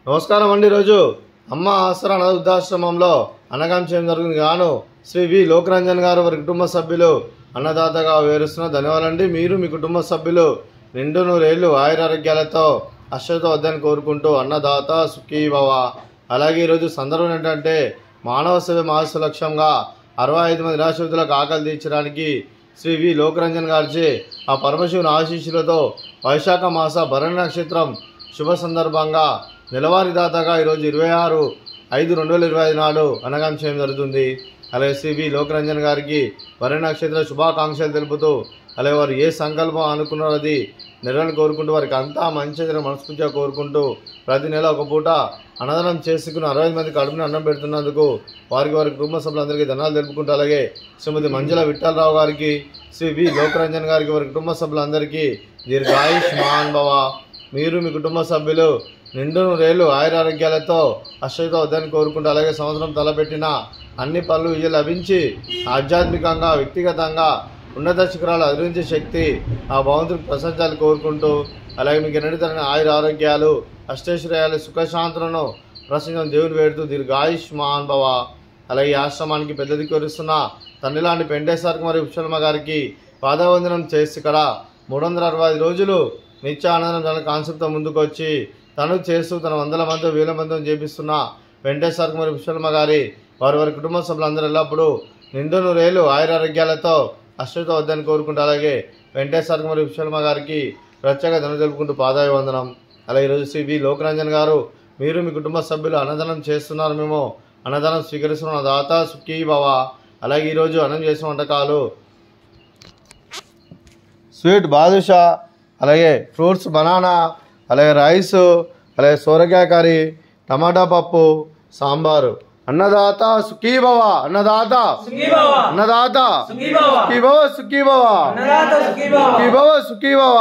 నమస్కారం అండి. ఈరోజు అమ్మ ఆసరా అనాథ వృద్ధాశ్రమంలో అన్నదానం చేయడం జరుగుతుంది. గాను శ్రీ వి లోకరంజన్ గారు వారి కుటుంబ సభ్యులు అన్నదాతగా వివరిస్తున్న ధన్యవాదాలండి. మీరు మీ కుటుంబ సభ్యులు నిండు నూరేళ్లు ఆయురారోగ్యాలతో అశ్వతో వద్దని కోరుకుంటూ అన్నదాత సుఖీ భవ. అలాగే ఈరోజు సందర్భం ఏంటంటే మానవ సేవ మహస్సు లక్ష్యంగా 65 మంది నిరాశ్రితులకు ఆకలి తీర్చడానికి శ్రీ వి లోకరంజన్ గారిచే ఆ పరమశివుని ఆశీస్సులతో వైశాఖ మాస భరణి నక్షత్రం శుభ సందర్భంగా నెలవారీ దాతగా ఈరోజు 26/5/2025 నాడు అన్నదానం చేయడం జరుగుతుంది. అలాగే శ్రీ వి లోకరంజన్ గారికి భరణి నక్షత్ర శుభాకాంక్షలు తెలుపుతూ అలాగే వారు ఏ సంకల్పం అనుకున్నారో అది నెరవేర్చాలని కోరుకుంటూ వారికి అంతా మంచి మనస్ఫూర్తిగా కోరుకుంటూ ప్రతి నెల ఒక పూట అన్నదానం చేసుకుని 60 మంది కడుపుని అన్నం పెడుతున్నందుకు వారి కుటుంబ సభ్యులందరికీ ధన్యవాదాలు తెలుపుకుంటూ అలాగే శ్రీమతి మంజుల విఠలరావు గారికి శ్రీ వి లోకరంజన్ గారికి వారి కుటుంబ సభ్యులందరికీ దీర్ఘాయుష్మాన్ భవ. మీరు మీ కుటుంబ సభ్యులు నిండు నూరేళ్లు ఆయురారోగ్యాలతో అశ్వతో వద్దని కోరుకుంటూ అలాగే సంవత్సరం తలపెట్టిన అన్ని పనులు విజయం లభించి ఆధ్యాత్మికంగా వ్యక్తిగతంగా ఉన్నత శిఖరాలు అధిరించే శక్తి ఆ భగవంతుడికి ప్రశంసాలు కోరుకుంటూ అలాగే మీకు ఎన్నడితరని ఆయుర ఆరోగ్యాలు అష్టైశ్వర్యాలు సుఖశాంతులను ప్రసంగం దేవుని వేడుతూ దీర్ఘాయుష్మాన్ భవ. అలాగే ఆశ్రమానికి పెద్ద దిక్కువరిస్తున్న తండ్రి లాంటి పెంటేశ్వరకు మరియు విశ్వమ్మ గారికి పాదవందనం చేసి ఇక్కడ 365 రోజులు నిత్య ఆనందం తన కాన్సెప్ట్తో ముందుకు వచ్చి తను చేస్తూ తన 100 మంది 1000 మందిని చేపిస్తున్న వెంకటేశ్వరకు మరియు విశ్వమ్మ గారి వారి కుటుంబ సభ్యులందరూ ఎల్లప్పుడూ నిండు నూరేళ్లు ఆయురారోగ్యాలతో అశ్వతో వద్దని కోరుకుంటూ అలాగే వెంకటేశ్వరకు మరియు విశ్వమ్మ గారికి ప్రత్యేక ధనం తెలుపుకుంటూ పాదాభివందనం. అలాగే ఈరోజు శ్రీ వి లోకరంజన్ గారు మీరు మీ కుటుంబ సభ్యులు అన్నదానం చేస్తున్నారు, మేము అన్నదానం స్వీకరిస్తున్న దాత సుఖీ భవ. అలాగే ఈరోజు అన్నం చేసిన వంటకాలు స్వీట్ బాదుషా, అలాగే ఫ్రూట్స్ బనానా, అలాగే రైస్, అలాగే సోరకాయ కర్రీ, టమాటా పప్పు, సాంబారు. అన్నదాత సుఖీ భవ, అన్నదాత అన్నదాత సుఖీ భవ, సుఖీ భవ, సుఖీ భవ, సుఖీ భవ.